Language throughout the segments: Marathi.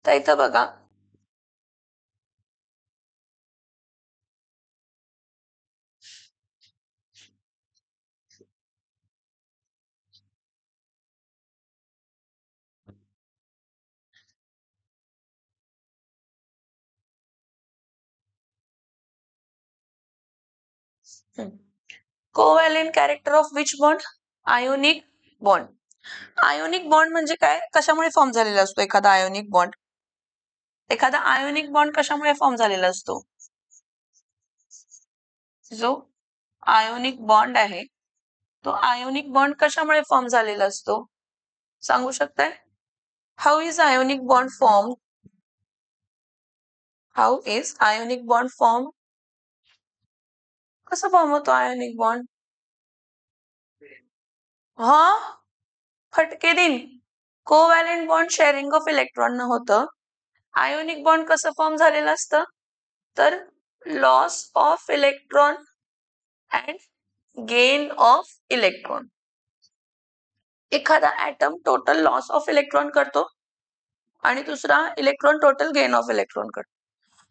तर इथं बघा covalent character of which bond? Ionic bond. Ionic bond म्हणजे काय? कशामुळे फॉर्म झालेला असतो एखादा आयोनिक बॉन्ड? एखादा आयोनिक बॉन्ड कशामुळे फॉर्म झालेला असतो? जो आयोनिक बॉन्ड आहे तो आयोनिक बॉन्ड कशामुळे फॉर्म झालेला असतो? सांगू शकताय? How is ionic bond form? How is ionic bond form? कसं फॉर्म होतो आयोनिक बॉन्ड? हा, फटके दिन. Covalent bond sharing of electron न होतं. आयोनिक बॉन्ड कसं फॉर्म झालेलं असतं? तर loss of electron and gain of electron. एखादा atom total loss of electron करतो आणि दुसरा electron total gain of electron करतो.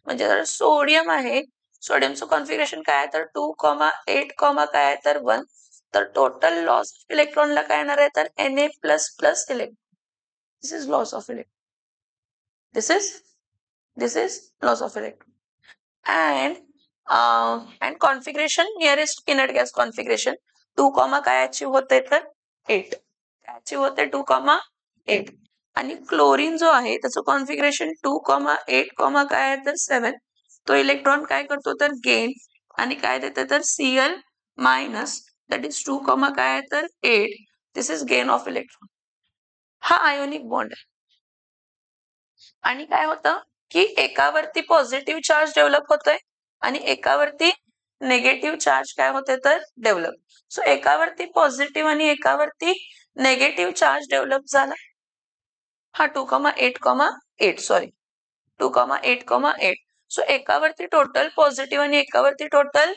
म्हणजे जर सोडियम आहे, सोडियमचं कॉन्फिगरेशन काय आहे तर 2,8, काय आहे तर 1. तर टोटल लॉस ऑफ इलेक्ट्रॉनला काय येणार आहे तर Na++ electron. This is loss of electron. This is loss of electron. And configuration nearest inert gas configuration 2, काय अचीव होते तर 8. काय अचीव होते 2,8. आणि क्लोरीन जो आहे त्याचं कॉन्फिगरेशन 2,8, काय आहे तर 7. तो इलेक्ट्रॉन काय करतो तर गेन आणि काय देते तर Cl मायनस दॅट इज 2, काय आहे तर 8. दिस इज गेन ऑफ इलेक्ट्रॉन. हा आयोनिक बॉन्ड आहे. आणि काय होतं की एकावरती पॉझिटिव्ह चार्ज डेव्हलप होतोय आणि एकावरती नेगेटिव्ह चार्ज काय होते तर डेव्हलप. सो एकावरती पॉझिटिव्ह आणि एकावरती नेगेटिव्ह चार्ज डेव्हलप झाला. हा 2,8, सॉरी 2,8. सो एकावरती टोटल पॉझिटिव्ह आणि एकावरती टोटल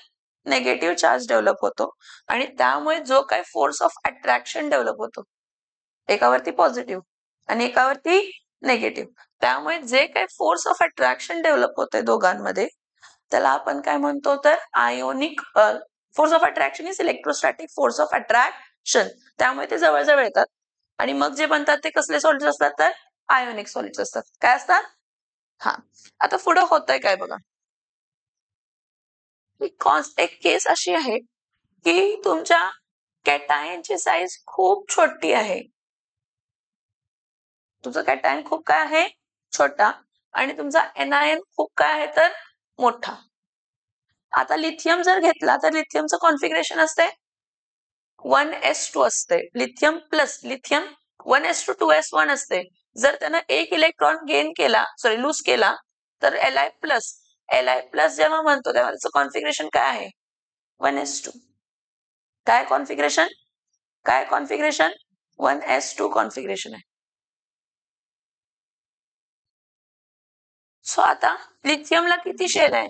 नेगेटिव्ह चार्ज डेव्हलप होतो आणि त्यामुळे जो काय फोर्स ऑफ अट्रॅक्शन डेव्हलप होतो एकावरती पॉझिटिव्ह आणि एकावरती नेगेटिव्ह, त्यामुळे जे काही फोर्स ऑफ अट्रॅक्शन डेव्हलप होते दोघांमध्ये त्याला आपण काय म्हणतो तर ionic. Force of attraction is electrostatic force of attraction. त्यामुळे ते जवळजवळ येतात आणि मग जे बनतात ते कसले सॉलिड्स असतात तर आयोनिक सॉलिड्स असतात. काय असतात? हा. आता पुढे होतंय काय बघा. एक केस अशी आहे की तुमच्या कॅटायनची साईज खूप छोटी आहे. तुमचा कॅटायन खूप काय आहे छोटा आणि तुमचा एनायन खूप काय आहे तर मोठा. आता लिथियम जर घेतला तर लिथियमचं कॉन्फिगरेशन असते 1s2 असते. Lithium plus lithium 1s2 2s1 असते. जर त्यानं एक इलेक्ट्रॉन गेन केला सॉरी लूज केला तर Li+ जेव्हा म्हणतो तेव्हा त्याचं कॉन्फिगरेशन काय आहे 1s2. काय कॉन्फिगरेशन 1s2 कॉन्फिगरेशन आहे. सो आता लिथियमला किती शेल आहे?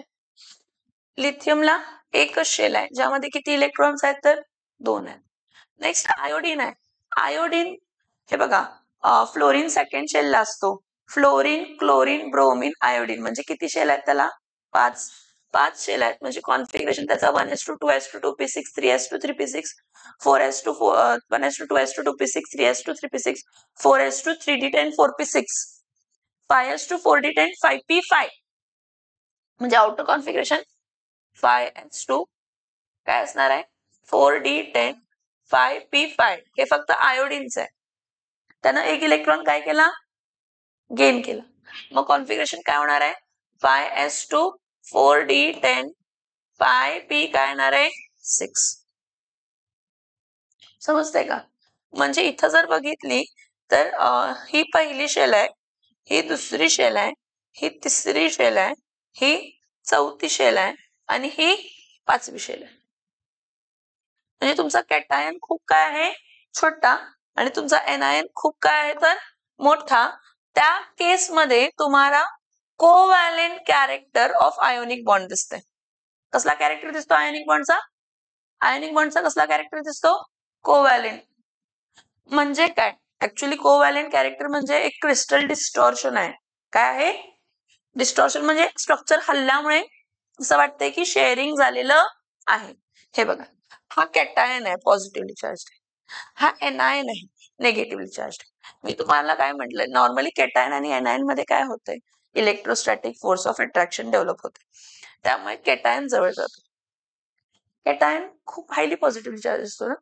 लिथियमला एकच शेल आहे ज्यामध्ये किती इलेक्ट्रॉन्स आहेत तर 2 आहेत. नेक्स्ट आयोडीन आहे. आयोडीन हे बघा फ्लोरीन सेकंड शेलला असतो. फ्लोरीन, क्लोरीन, ब्रोमीन, आयोडीन म्हणजे किती शेल आहेत त्याला 5 शेल आहेत. म्हणजे कॉन्फिगरेशन त्याचा 1s2 2s2 2p6 3s2 3p6 4s2 1s2 2s2 2p6 3s2 3p6 4s2 3d10 4p6 5s2 4d10 5p5 म्हणजे आउटर कॉन्फिगरेशन 5s2 काय असणार आहे 4d10 5p5. हे फक्त आयोडीनचं आहे. त्यानं एक इलेक्ट्रॉन काय केला गेन केला. मग कॉन्फिगरेशन काय होणार आहे 5s2 4d10 5p काय येणार आहे 6. समजतंय का? म्हणजे इथं जर बघितली तर ही पहिली शेल आहे, ही दुसरी शेल आहे, ही तिसरी शेल आहे, ही चौथी शेल आहे आणि ही 5वी शेल आहे. म्हणजे तुमचा कॅटायन खूप काय आहे छोटा आणि तुमचा एनायन खूप काय आहे तर मोठा. त्या केसमध्ये तुम्हाला covalent character of ionic bond दिसते. कसला कॅरेक्टर दिसतो आयोनिक बॉन्डचा? आयोनिक बॉन्डचा कसला कॅरेक्टर दिसतो कोव्हॅलेंट. म्हणजे काय ऍक्च्युअली कोव्हॅलेंट कॅरेक्टर म्हणजे एक क्रिस्टल डिस्टॉर्शन आहे. काय आहे? डिस्टॉर्शन म्हणजे स्ट्रक्चर हल्ल्यामुळे असं वाटतंय की शेअरिंग झालेलं आहे. हे बघा, हा कॅटायन आहे पॉझिटिव्हली चार्ज, हा एनायन आहे निगेटिव्हली चार्ज. मी तुम्हाला काय म्हटलंय, नॉर्मली कॅटायन आणि एनायन मध्ये काय होतंय, electrostatic force of attraction develop होते, त्यामुळे कॅटायन जवळ जातो. कॅटायन खूप हायली पॉझिटिव्हली चार्ज असतो ना,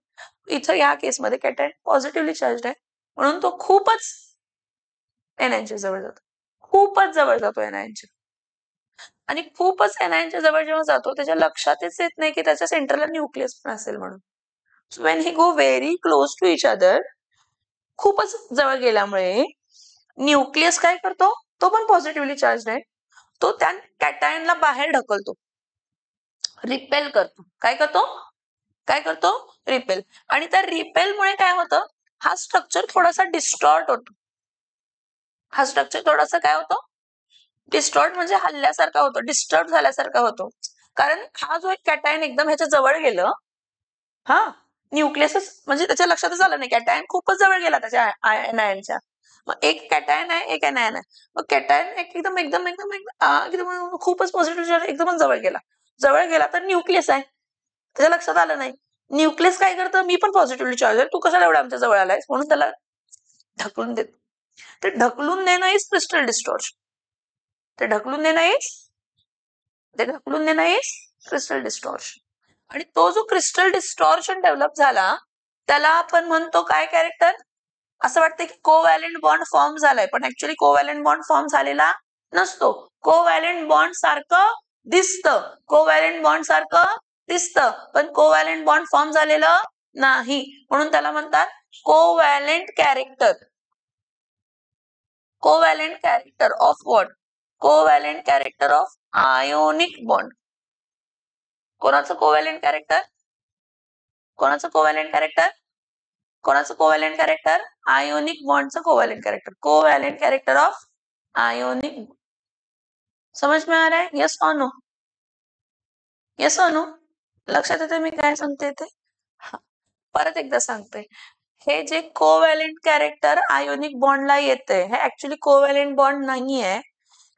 इथं या केसमध्ये कॅटायन पॉझिटिव्हली चार्ज आहे म्हणून तो खूपच एनायनच्या जवळ जातो, खूपच जवळ जातो एनायनच्या. आणि खूपच एनायनच्या जवळ जेव्हा जातो त्याच्या लक्षातच येत नाही की त्याच्या सेंटरला न्यूक्लियस पण असेल म्हणून. So when he go very close to each other, खूपच जवळ गेल्यामुळे न्यूक्लियस काय करतो, तो पण पॉझिटिव्हली चार्ज आहे, तो त्या कॅटायनला बाहेर ढकलतो, रिपेल करतो. काय करतो? काय करतो? रिपेल. आणि त्या रिपेलमुळे काय होतं, हा स्ट्रक्चर थोडासा डिस्टॉर्ट होतो. हा स्ट्रक्चर थोडासा काय होतो, डिस्टॉर्ट म्हणजे हल्ल्यासारखा होतो, डिस्टर्ब झाल्यासारखा होतो. कारण हा जो एक कॅटायन एकदम ह्याच्या जवळ गेलं, हा न्यूक्लियसच म्हणजे त्याच्या लक्षातच आलं नाही, कॅटायन खूपच जवळ गेला त्याच्या एनायनच्या. मग एक कॅटायन आहे, एक एनायन आहे. मग कॅटायन एकदम एकदम एकदम एकदम खूपच पॉझिटिव्ह एकदमच जवळ गेला. जवळ गेला तर न्यूक्लियस आहे, त्याच्या लक्षात आलं नाही. न्यूक्लियस काय करतं, मी पण पॉझिटिव्हली चार्ज आहे, तू कशाला एवढा आमच्या जवळ आलायस, म्हणून त्याला ढकलून देत. ते ढकलून देणं इज क्रिस्टल डिस्टॉर्शन. ते ढकलून देणं इज क्रिस्टल डिस्टॉर्शन. आणि तो जो क्रिस्टल डिस्टॉर्शन डेव्हलप झाला त्याला आपण म्हणतो काय कॅरेक्टर, असं वाटतं की कोव्हॅलेंट बॉन्ड फॉर्म झालाय, पण ऍक्च्युअली कोव्हॅलेंट बॉन्ड फॉर्म झालेला नसतो. कोव्हॅलेंट बॉन्ड सारखं दिसतं, कोव्हॅलेंट बॉन्ड सारखं दिसतं, पण कोव्हॅलेंट बॉन्ड फॉर्म झालेलं नाही, म्हणून त्याला म्हणतात covalent character. Covalent character of what? Covalent character of ionic bond. कोणाचं कोव्हॅलेंट कॅरेक्टर? कोणाचं कोव्हॅलेंट कॅरेक्टर? कोणाचं कोव्हॅलेंट कॅरेक्टर? आयोनिक बॉन्डचं covalent character. Covalent character of ionic. समझ में आ रहा है? यस और नो? यस और नो? लक्षात येते मी काय सांगते ते? परत एकदा सांगते, हे जे कोव्हॅलेंट कॅरेक्टर आयोनिक बॉन्डला येते, हे ऍक्च्युअली कोव्हॅलेंट बॉन्ड नाहीये.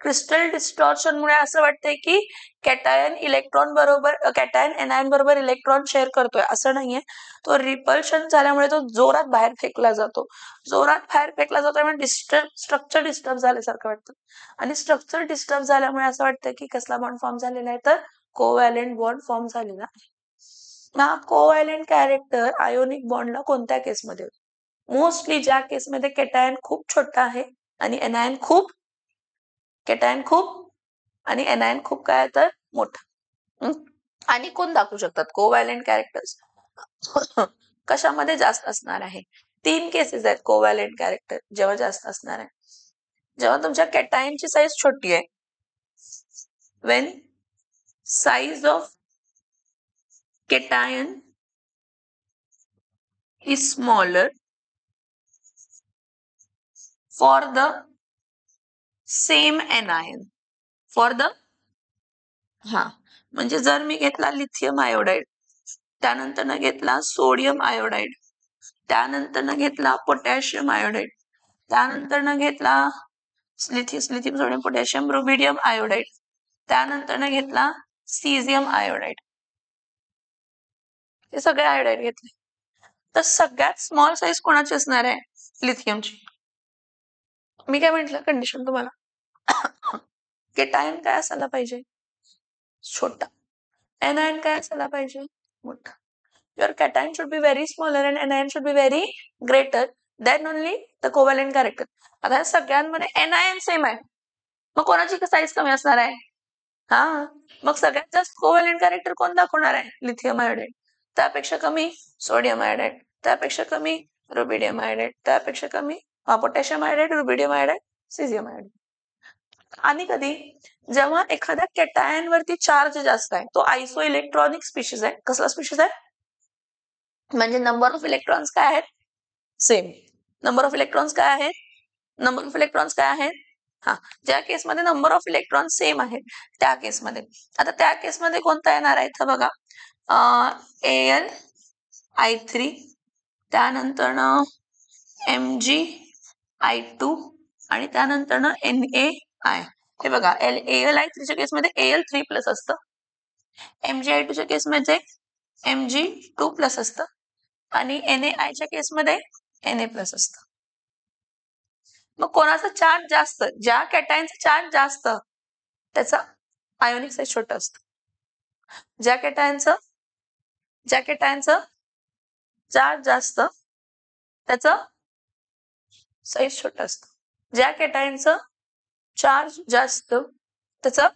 क्रिस्टल डिस्टॉर्शन मुळे असं वाटतंय की कॅटायन इलेक्ट्रॉन बरोबर, कॅटायन एनायन बरोबर इलेक्ट्रॉन शेअर करतोय, असं नाहीये. तो रिपल्शन झाल्यामुळे तो जोरात बाहेर फेकला जातो, जोरात बाहेर फेकला जातो म्हणजे स्ट्रक्चर डिस्टर्ब झाल्यासारखं वाटतं. आणि स्ट्रक्चर डिस्टर्ब झाल्यामुळे असं वाटतं की कसला बॉन्ड फॉर्म झालेला आहे, तर कोव्हॅलेंट बॉन्ड फॉर्म झालेला आहे. ना कोव्हॅलेंट कॅरेक्टर आयोनिक बॉन्डला कोणत्या केसमध्ये होतो? मोस्टली ज्या केसमध्ये कॅटायन खूप छोटा आहे आणि एनायन खूप, कॅटायन खूप आणि एनायन खूप काय तर मोठा. आणि कोण दाखवू शकतात कोव्हॅलेंट कॅरेक्टर्स कशामध्ये जास्त असणार आहे? 3 केसेस आहेत कोव्हॅलेंट कॅरेक्टर जेव्हा जास्त असणार आहे. जेव्हा तुमच्या कॅटायनची साईज छोटी आहे, when size of cation is smaller for the same anion, for the म्हणजे जर मी घेतला लिथियम आयोडाइड, त्यानंतर घेतला सोडियम आयोडाइड, त्यानंतर घेतला पोटॅशियम आयोडाइड, त्यानंतर घेतला lithium sodium potassium rubidium iodide, त्यानंतर घेतला सीझियम आयोडाइड, हे सगळे आयोडाइड घेतले, तर सगळ्यात स्मॉल साईज कोणाची असणार आहे? लिथियमची. मी काय म्हटलं कंडिशन तुम्हाला, कॅटायन काय असायला पाहिजे? छोटा. एनायन काय असायला पाहिजे? मोठा. Your cation should be very smaller and anion should be very greater. Then only the covalent character. आता सगळ्यांमध्ये एनायन सेम आहे, मग कोणाची साईज कमी असणार आहे? मग सगळ्यात जास्त कोव्हॅलेंट कॅरेक्टर कोण दाखवणार आहे? Lithium iodide. त्यापेक्षा कमी सोडियम आयोडाइड, त्यापेक्षा कमी रुबिडियम आयोडाइड, त्यापेक्षा कमी potassium iodide, rubidium iodide, caesium iodide. आणि कधी जेव्हा एखाद्या कॅटायन वरती चार्ज जास्त आहे, तो आयसो इलेक्ट्रॉनिक स्पीशीज आहे. कसला स्पीशीज आहे? म्हणजे नंबर ऑफ इलेक्ट्रॉन्स काय आहेत? सेम. नंबर ऑफ इलेक्ट्रॉन्स काय आहेत? नंबर ऑफ इलेक्ट्रॉन्स काय आहेत? ज्या केसमध्ये नंबर ऑफ इलेक्ट्रॉन सेम आहेत त्या केसमध्ये. आता त्या केसमध्ये कोणता येणार आहे तर बघा, AlI3, त्यानंतर Mg I2 आणि त्यानंतर Na आय. हे बघा AlI3 च्या केसमध्ये Al3 प्लस असतं, MgI2 च्या केसमध्ये Mg2 प्लस असतं आणि NaI च्या केसमध्ये Na प्लस असतं. मग कोणाचा चार्ज जास्त, ज्या कॅटायनचा चार्ज जास्त त्याचा आयोनिक साईज छोटा असतो. ज्या कॅटायनचं चार्ज जास्त त्याचं साईज छोटा असतो. ज्या कॅटायनचं चार्ज जास्त त्याचं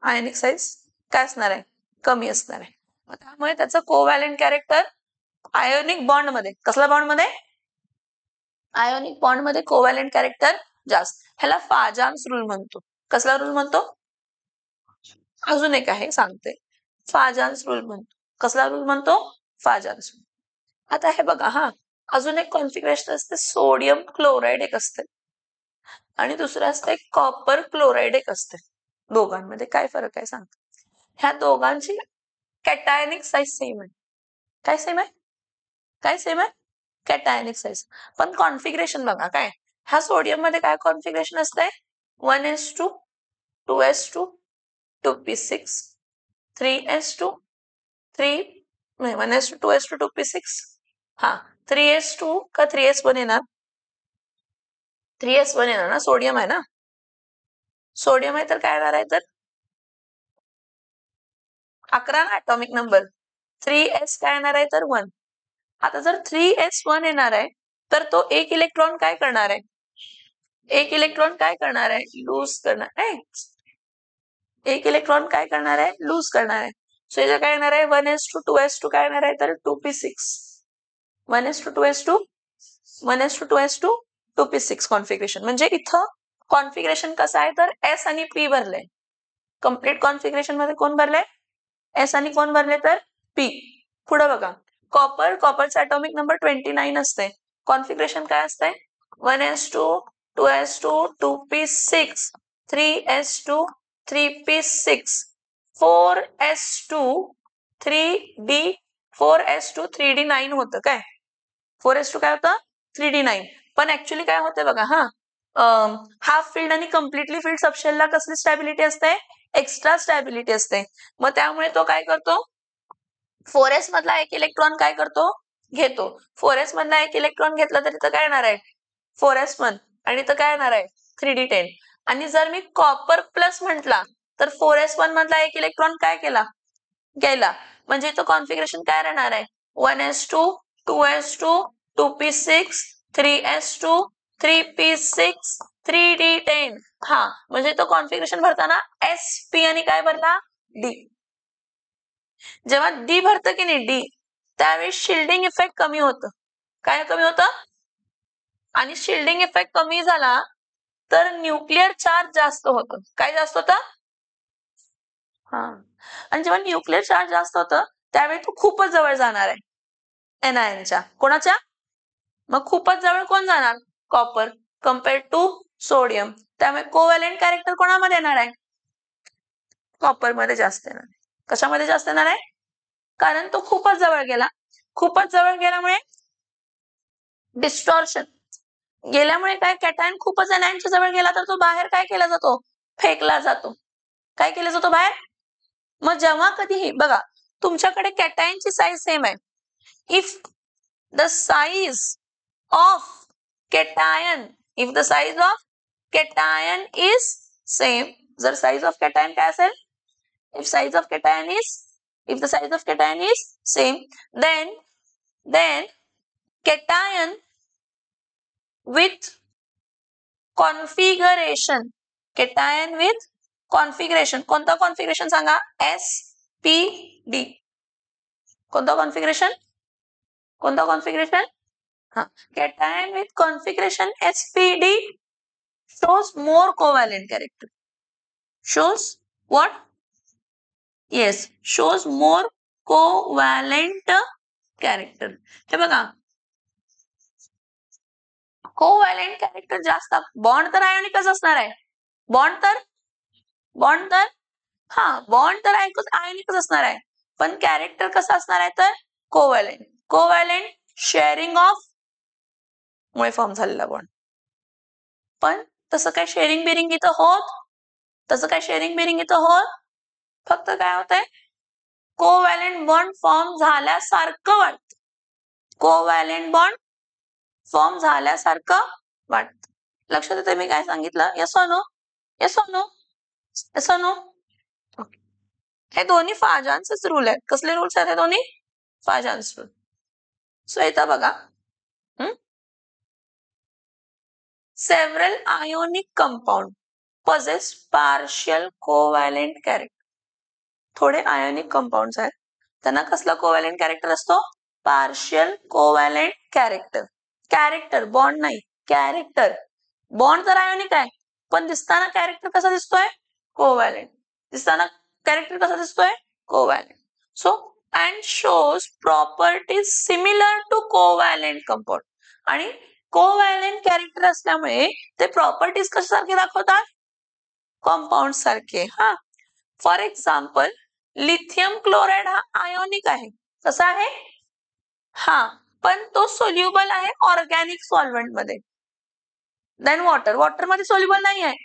आयोनिक साईज काय असणार आहे, कमी असणार आहे. त्यामुळे त्याचं कोव्हॅलेंट कॅरेक्टर आयोनिक बॉन्ड मध्ये, कसला बॉन्ड मध्ये, आयोनिक बॉन्ड मध्ये कोव्हॅलेंट कॅरेक्टर जास्त. ह्याला फाजान्स रूल म्हणतो. कसला रूल म्हणतो, अजून एक आहे सांगते, फाजान्स रूल म्हणतो. कसला रूल म्हणतो, फाजान्स रूल. आता हे बघा हा, अजून एक कॉन्फिगरेशन असते सोडियम क्लोराईड एक असते आणि दुसरं असते कॉपर क्लोराईड एक असते. दोघांमध्ये काय फरक आहे सांगते. ह्या दोघांची कॅटायनिक साईज सेम आहे. काय सेम आहे, काय सेम आहे, कॅटायनिक साईज. पण कॉन्फिगरेशन बघा काय, ह्या सोडियम मध्ये काय कॉन्फिगरेशन असते, 1s2 2s2 2p6 3s2 1s2 2s2 2p6 हा 3s2 का 3s1 येणार, 3s1 येणार ना, सोडियम आहे ना, सोडियम आहे तर काय येणार आहे, तर 11 ना ॲटॉमिक नंबर, 3s काय येणार आहे तर 1. आता जर 3s1 येणार आहे तर तो एक इलेक्ट्रॉन काय करणार आहे, एक इलेक्ट्रॉन काय करणार आहे, लूज करणार आहे. एक इलेक्ट्रॉन काय करणार आहे, लूज करणार आहे. सो इथं काय येणार आहे, 1s2 2s2 काय येणार आहे तर 2p6, 1s2 2s2 1s2 2s2 2p6 configuration. म्हणजे इथं कॉन्फिगरेशन कसं आहे तर S आणि P भरले. कम्प्लीट कॉन्फिगरेशन मध्ये कोण भरले, S आणि कोण भरले तर P. पुढे बघा, कॉपरचा ॲटॉमिक नंबर 29 असते. कॉन्फिगरेशन काय असते, 1s2 2s2 2p6 3s2 3p6 4s2 3d 4s2 3d9 होतं काय, 4s2 काय होतं 3d9. पण ऍक्च्युली काय होतं बघा हा, हाफ फील्ड आणि कम्प्लिटली फील्ड सबशेलला कसली स्टॅबिलिटी असते, एक्स्ट्रा स्टॅबिलिटी असते. मग त्यामुळे तो काय करतो, 4s मधला एक इलेक्ट्रॉन काय करतो, घेतो. 4s मधला एक इलेक्ट्रॉन घेतला तर इथं काय येणार आहे 4s1 आणि इथं काय येणार आहे 3d10. आणि जर मी कॉपर प्लस म्हटला तर 4s1 मधला एक इलेक्ट्रॉन काय केला, गेला. म्हणजे इथं कॉन्फिगरेशन काय राहणार आहे, 1s2 2s2 2p6 3s2 3p6 3d10. हा म्हणजे तो कॉन्फिगरेशन भरताना sp आणि काय भरला, d. जेव्हा डी भरतं की नाही डी, त्यावेळी शिल्डिंग इफेक्ट कमी होतं. काय कमी होतं, आणि शिल्डिंग इफेक्ट कमी झाला तर न्यूक्लिअर चार्ज जास्त होतं. काय जास्त होतं, हा. आणि जेव्हा न्यूक्लिअर चार्ज जास्त होतं त्यावेळी तो खूपच जवळ जाणार आहे NiOnच्या, कोणाच्या, मग खूपच जवळ कोण जाणार, कॉपर कम्पेअर्ड टू सोडियम. त्यामुळे कोव्हॅलेंट कॅरेक्टर कोणामध्ये येणार आहे, कॉपर मध्ये जास्त येणार आहे. कशामध्ये जास्त येणार आहे, कारण तो खूपच जवळ गेला. खूपच जवळ गेल्यामुळे डिस्टॉर्शन गेल्यामुळे काय, कॅटायन खूपच एनायनच्या जवळ गेला तर तो बाहेर काय केला जातो, फेकला जातो. काय केला जातो बाहेर. मग जेव्हा कधीही बघा तुमच्याकडे कॅटायनची साईज सेम आहे, if the size of cation, if the size of cation is same, जर साईज ऑफ कॅटायन काय असेल, if size of cation is, if the size of cation is same, then cation with configuration, cation with configuration, कोणता कॉन्फिगरेशन सांगा, SPD. कोणता कॉन्फिगरेशन, कोणता कॉन्फिगरेशन, हा cation with configuration SPD shows more covalent character, shows what, yes, shows more covalent character. हे बघा कोव्हॅलेंट कॅरेक्टर जास्त, बॉन्ड तर आयोनिकच असणार आहे, बॉन्ड तर हा बॉन्ड तर आयोनिकच असणार आहे, पण कॅरेक्टर कसं असणार आहे तर कोव्हॅलेंट. कोव्हॅलेंट शेअरिंग ऑफ मुळे फॉर्म झालेला बॉन्ड, पण तसं काय शेअरिंग बिरिंग इथं होत, फक्त काय होतंय, कोव्हॅलेंट बॉन्ड फॉर्म झाल्यासारखं वाटतं, कोव्हॅलेंट बॉन्ड फॉर्म झाल्यासारखं वाटतं. लक्षात येते मी काय सांगितलं? Yes or no? Yes or no? Yes or no? हे दोन्ही फाजांचेच रूल आहेत. कसले रूल्स आहेत हे दोन्ही? फाजांस रूल. सो इथं बघा, several ionic compound possess partial covalent character. थोडे आयोनिक कंपाऊंड्स आहेत, त्यांना कसला कोव्हॅलेंट कॅरेक्टर असतो? Partial covalent character. Character, bond नाही, कॅरेक्टर. बॉन्ड तर आयोनिक आहे, पण दिसताना कॅरेक्टर कसा दिसतोय? कोव्हॅलेंट. दिसताना कॅरेक्टर कसा दिसतोय? Covalent. So and shows properties similar to covalent compound. आणि कोव्हॅलेंट कॅरेक्टर असल्यामुळे ते प्रॉपर्टीज कशासारखे दाखवतात? कंपाऊंड सारखे. हा, फॉर एक्झाम्पल लिथियम क्लोराइड हा आयोनिक आहे. कसा आहे? हा, पण तो सोल्युबल आहे ऑर्गॅनिक सॉल्व्हेंट मध्ये. देन वॉटर मध्ये सोल्युबल नाही आहे,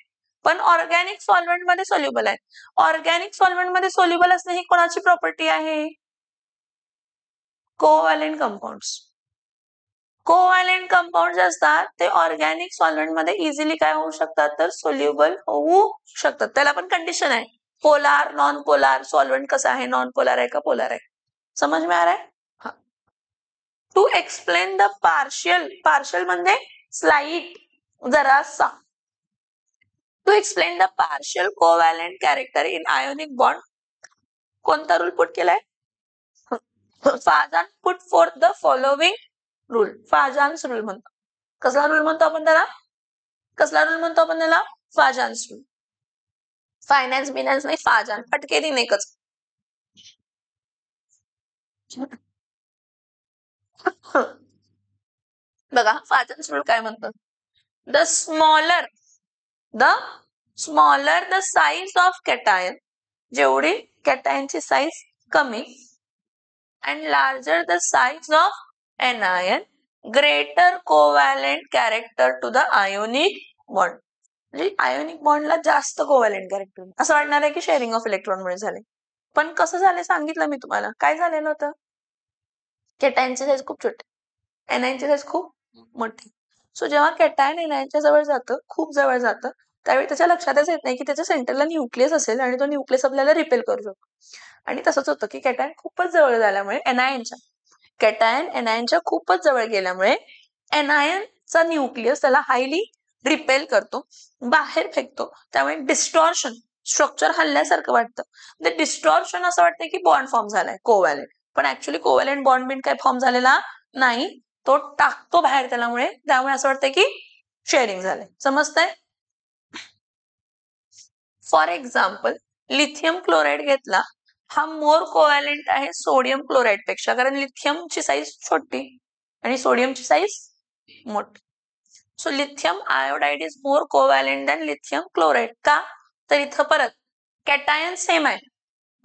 पण ऑर्गॅनिक सॉल्व्हेंट मध्ये सोल्युबल आहे. ऑर्गॅनिक सॉल्व्हेंट मध्ये सोल्युबल असणे ही कोणाची प्रॉपर्टी आहे? Covalent compounds. कोव्हॅलेंट कंपाऊंड जे असतात ते ऑर्गॅनिक सॉल्व्हेंट मध्ये इझिली काय होऊ शकतात? तर सोल्युबल होऊ शकतात. त्याला पण कंडिशन आहे, पोलार, नॉन पोलार. सॉल्व्हेंट कसं आहे? नॉन पोलार आहे का पोलार आहे? समझ में आ रहा है? हाँ. टू एक्सप्लेन द पार्शियल म्हणजे स्लाइट, जरासा. To explain the partial covalent character in ionic bond कोणता रूल पुट केलाय? Fajans put for the following rule. Fajans rule म्हणतो. कसला रूल म्हणतो आपण त्याला? फाजान्स रूल. फायनान्स बिनान्स नाही, फाजान. फटके दिन एकच. बघा फाजान्स रूल काय म्हणतो? The smaller the size of cation, जेवढी कॅटायनची साईज कमी, and larger the size of anion, greater covalent character to the ionic bond. म्हणजे आयोनिक बॉन्डला जास्त कोव्हॅलेंट कॅरेक्टर. असं वाटणार आहे की शेअरिंग ऑफ इलेक्ट्रॉनमुळे झाले, पण कसं झालं सांगितलं मी तुम्हाला. काय झालेलं होतं? कॅटायनची साईज खूप छोटी, एनायनची साईज खूप मोठी. सो जेव्हा कॅटायन एनायनच्या जवळ जातं, खूप जवळ जातं, त्यावेळी त्याच्या लक्षातच येत नाही की त्याच्या सेंटरला न्यूक्लियस असेल आणि तो न्यूक्लियस आपल्याला रिपेल करू शकतो. आणि तसंच होतं की कॅटायन खूपच जवळ झाल्यामुळे कॅटायन एनायनच्या खूपच जवळ गेल्यामुळे एनायनचा न्यूक्लियस त्याला हायली रिपेल करतो, बाहेर फेकतो. त्यामुळे डिस्टॉर्शन, स्ट्रक्चर हल्ल्यासारखं वाटतं. म्हणजे डिस्टॉर्शन असं वाटतं की बॉन्ड फॉर्म झालाय कोव्हॅलेंट, पण ऍक्च्युली कोव्हॅलेंट बॉन्ड बिंड काय फॉर्म झालेला नाही. तो टाकतो बाहेर त्यामुळे असं वाटतं की शेअरिंग झालंय. समजतंय? फॉर एक्झाम्पल लिथियम क्लोराइड घेतला, हा मोर कोव्हॅलेंट आहे सोडियम क्लोराइड पेक्षा, कारण लिथियमची साईज छोटी आणि सोडियमची साईज मोठी. So lithium iodide is more covalent than lithium chloride. का? तर इथं परत कॅटायन सेम आहे,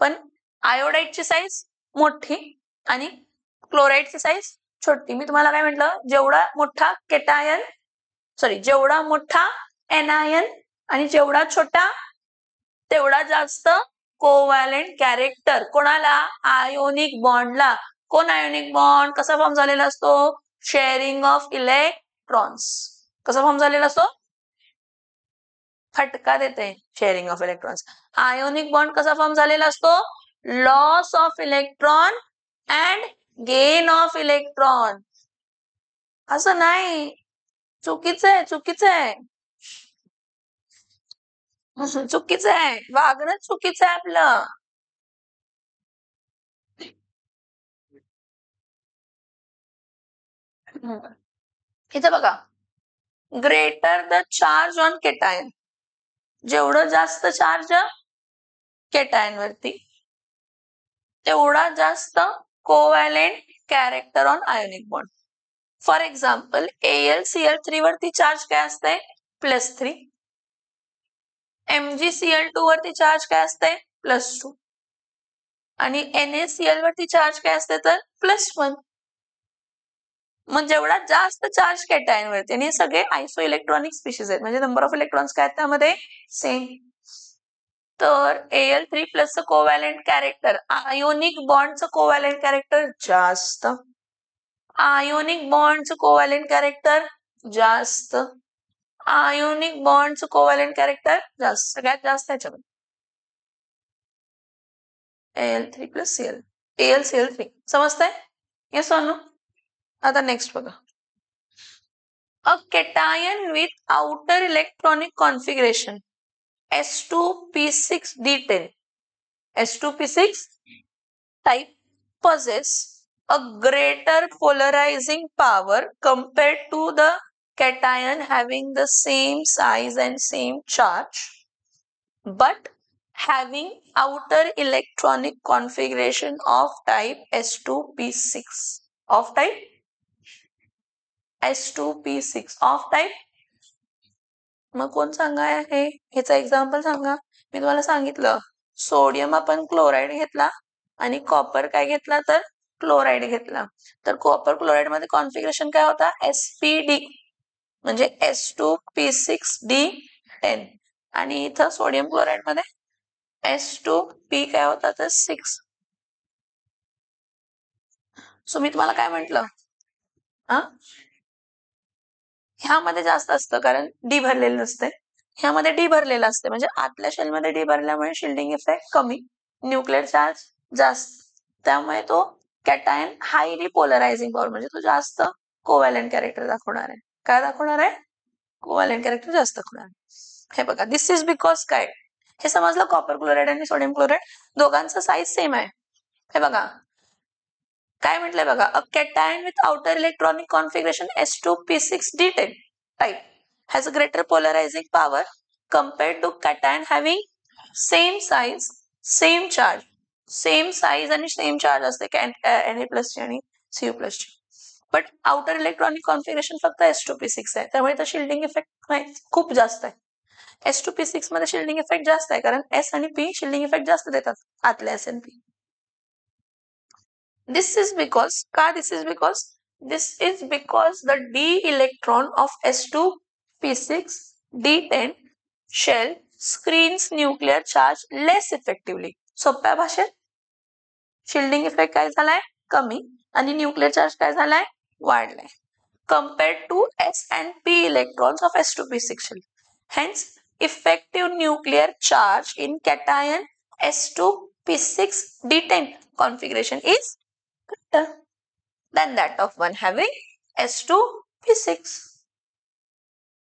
पण आयोडाइडची साईज मोठी आणि क्लोराइडची साईज छोटी. मी तुम्हाला काय म्हटलं? जेवढा मोठा एनायन आणि जेवढा छोटा तेवढा जास्त कोव्हॅलेंट कॅरेक्टर. कोणाला? आयोनिक बॉन्डला. कोण आयोनिक बॉन्ड? कसा फॉर्म झालेला असतो? Sharing of electrons. कसा फॉर्म झालेला असतो? फटका देते sharing of electrons. Ionic bond कसा फॉर्म झालेला असतो? Loss of electron and gain of electron. असं नाही, चुकीचं आहे. वागणं चुकीचं आहे आपलं. इथं बघा, greater the charge on cation, जेवढं जास्त चार्ज केटायन वरती तेवढा जास्त covalent character on ionic bond. For example AlCl3 वरती चार्ज काय असते? +3. MgCl2 वरती चार्ज काय असते? +2. आणि NaCl वरती चार्ज काय असते? तर +1. मग जेवढा जास्त चार्ज कॅटायन वरती, आणि हे सगळे आयसो इलेक्ट्रॉनिक स्पीशीज आहेत, म्हणजे नंबर ऑफ इलेक्ट्रॉन्स काय आहेत त्यामध्ये सेम. तर Al3 प्लसचं कोव्हॅलेंट कॅरेक्टर, आयोनिक बॉन्डचं कोव्हॅलेंट कॅरेक्टर जास्त, आयोनिक बॉन्डचं कोव्हॅलेंट कॅरेक्टर जास्त, आयोनिक बॉन्डचं कोव्हॅलेंट कॅरेक्टर जास्त, सगळ्यात जास्त ह्याच्यामध्ये Al3 प्लस Cl, AlCl3. समजतंय? Yes or no? आता नेक्स्ट बघा. A cation with outer electronic configuration S2p6d10, S2p6 type possess a greater polarizing power compared to the cation having the same size and same charge, but having outer electronic configuration of type S2p6, of type S2p6 of type. मग कोण सांगा हे, ह्याचा एक्झाम्पल सांगा. मी तुम्हाला सांगितलं, सोडियम आपण क्लोराईड घेतला आणि कॉपर काय घेतला तर क्लोराईड घेतला. तर कॉपर क्लोराईड मध्ये कॉन्फिगरेशन काय होता? Sp_d, म्हणजे S2p6d10. आणि इथं सोडियम क्लोराईड मध्ये S2p काय होता तर 6. सो मी तुम्हाला काय म्हंटल, ह्यामध्ये जास्त असतं कारण डी भरलेलं नसते, ह्यामध्ये डी भरलेलं असते, म्हणजे आतल्या शेलमध्ये डी भरल्यामुळे शिल्डिंग इफेक्ट कमी, न्यूक्लिअर चार्ज जास्त, त्यामुळे तो कॅटायन हायली पोलरायझिंग पॉवर, म्हणजे तो जास्त कोव्हॅलेंट कॅरेक्टर दाखवणार आहे. काय दाखवणार आहे? कोव्हॅलेंट कॅरेक्टर जास्त दाखवणार आहे. हे बघा, दिस इज बिकॉज काय, हे समजलं, कॉपर क्लोराईड आणि सोडियम क्लोराईड दोघांचा साईज सेम आहे. हे बघा काय म्हटलंय बघा, a cation with outer electronic configuration S2p6d10 type has a greater polarizing power compared to cation having same size, same charge. Same size आणि सेम चार्ज असते Na+ ची आणि Cu+ ची, बट आउटर इलेक्ट्रॉनिक कॉन्फिगरेशन फक्त S2p6 आहे, त्यामुळे तर शिल्डिंग इफेक्ट खूप जास्त आहे. S2p6 मध्ये शिल्डिंग इफेक्ट जास्त आहे कारण S आणि P शिल्डिंग इफेक्ट जास्त देतात आतल्या S आणि P. This is because the d electron of S2p6d10 shell screens nuclear charge less effectively. सोप्या भाषेत शिल्डिंग इफेक्ट काय झालाय? कमी, आणि न्यूक्लिअर चार्ज काय झालाय? वाढलाय, compared to S and P electrons of S2p6 shell. Hence, effective nuclear charge in cation S2p6d10 configuration is greater than that of one having S2p6.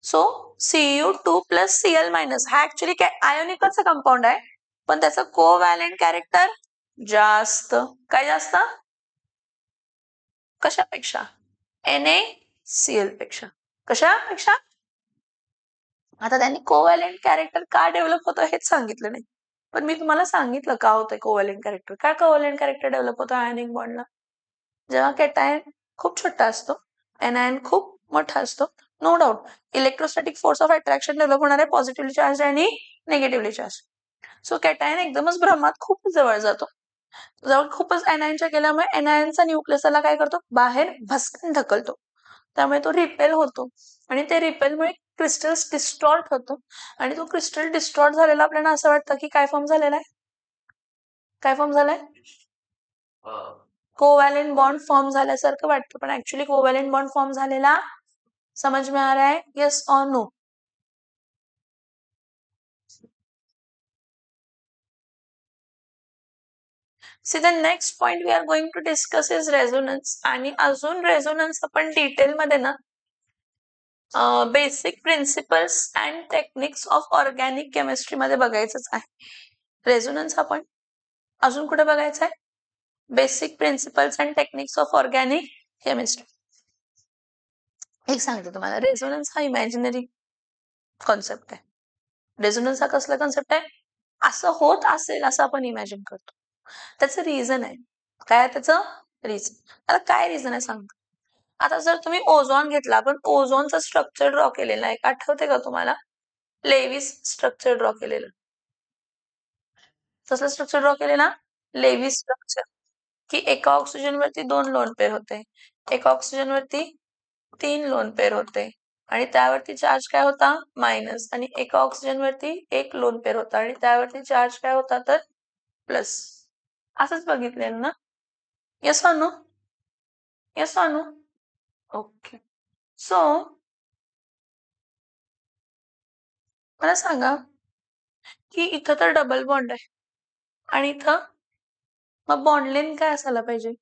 So Cu2 plus Cl minus हा ऍक्च्युअली आयोनिकचा कंपाऊंड आहे, पण त्याचा कोव्हॅलेंट कॅरेक्टर जास्त. काय जास्त? कशापेक्षा? NaCl पेक्षा. कशापेक्षा? आता त्यांनी कोव्हॅलेंट कॅरेक्टर का डेव्हलप होतं हेच सांगितलं नाही, पण मी तुम्हाला सांगितलं का होतंय कोव्हॅलेंट कॅरेक्टर. काय कोव्हॅलेंट कॅरेक्टर डेव्हलप होतं आयनिक बॉन्डला? जेव्हा कॅटायन खूप छोटा असतो, एनायन खूप मोठा असतो, no doubt electrostatic force of attraction develop होणार आहे पॉझिटिव्हली चार्ज आणि निगेटिव्हली चार्ज. सो कॅटायन एकदमच भ्रमात खूप जवळ जातो, जवळ खूपच एनायनच्या गेल्यामुळे एनायनचा न्यूक्लियस त्याला काय करतो? बाहेर भस्कन ढकलतो, त्यामुळे तो रिपेल होतो, आणि ते रिपेलमुळे क्रिस्टल्स डिस्टॉर्ट होतो, आणि तो क्रिस्टल डिस्टॉर्ट झालेला आपल्याला असं वाटतं की काय फॉर्म झालेला आहे? काय फॉर्म झालाय? कोवैलेंट बॉन्ड फॉर्म झाल्यासारखं वाटतं, पण ऍक्च्युअली कोवैलेंट बॉन्ड फॉर्म झालेला समझ में आ रहा है? यस और no? See, the next point we are going to discuss is resonance. आणि अजून रेझोनन्स आपण डिटेल मध्ये ना basic principles and techniques of organic chemistry मध्ये बघायचंच आहे. रेझोनन्स आपण अजून कुठे बघायचं आहे? Basic principles and techniques of organic chemistry. एक सांगते तुम्हाला, रेझोनन्स हा इमॅजिनरी कॉन्सेप्ट आहे. रेझोनन्स हा कसला कॉन्सेप्ट आहे? असं होत असेल असं आपण इमॅजिन करतो. त्याचं रिझन आहे. काय त्याचं रिझन? आता काय रिझन आहे सांगतो. आता जर तुम्ही ओझोन घेतला, आपण ओझोनचं स्ट्रक्चर ड्रॉ केलेलं आहे, आठवते का तुम्हाला? लेविस स्ट्रक्चर ड्रॉ केलेलं. तसलं स्ट्रक्चर ड्रॉ केलेला लेविस स्ट्रक्चर, की एका ऑक्सिजन वरती 2 लोन पेअर होते. एका ऑक्सिजन वरती 3 लोन पेअर होते आणि त्यावरती चार्ज काय होता मायनस, आणि एका ऑक्सिजन वरती 1 लोन पेअर होता आणि त्यावरती चार्ज काय होता तर प्लस. असंच बघितलेलं ना? येस और नो? येस और नो? ओके. सो मला सांगा की इथं तर डबल बॉन्ड आहे आणि इथं मग बॉन्ड लेंथ काय असायला पाहिजे?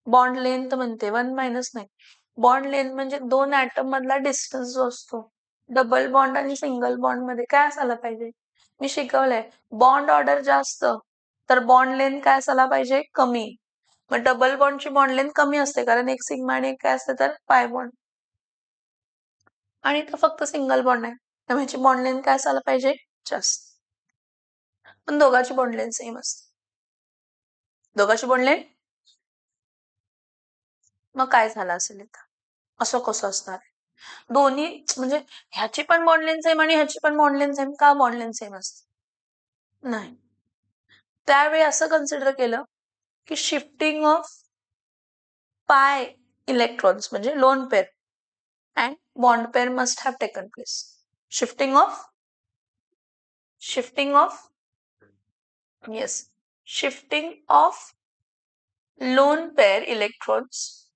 बॉन्ड लेंथ म्हणते 1 मायनस नाही, बॉन्ड लेंथ म्हणजे दोन ऍटम मधला डिस्टन्स जो असतो. डबल बॉन्ड आणि सिंगल बॉन्ड मध्ये काय असायला पाहिजे? मी शिकवलंय, बॉन्ड ऑर्डर जास्त तर बॉन्ड लेंथ काय असायला पाहिजे कमी. मग डबल बॉन्डची बॉन्ड लेंथ कमी असते कारण एक सिग्मा आणि एक काय असते तर पाय बॉन्ड, आणि इथं फक्त सिंगल बॉन्ड आहे त्यामुळे ह्याची बॉन्ड लेंथ काय असायला पाहिजे जास्त. पण दोघांची बॉन्ड लेंथ सेम असते. दोघांची बॉन्ड लेंथ, मग काय झालं असेल इथं? असं कसं असणार आहे? दोन्ही म्हणजे ह्याची पण बॉन्ड लेंथ सेम आणि ह्याची पण बॉन्ड लेंथ सेम, का बॉन्ड लेंथ सेम असते? नाही. त्यावेळी असं कन्सिडर केलं की शिफ्टिंग ऑफ पाय इलेक्ट्रॉन्स म्हणजे lone pair and bond pair must have taken place. Shifting of yes, shifting of lone pair electrons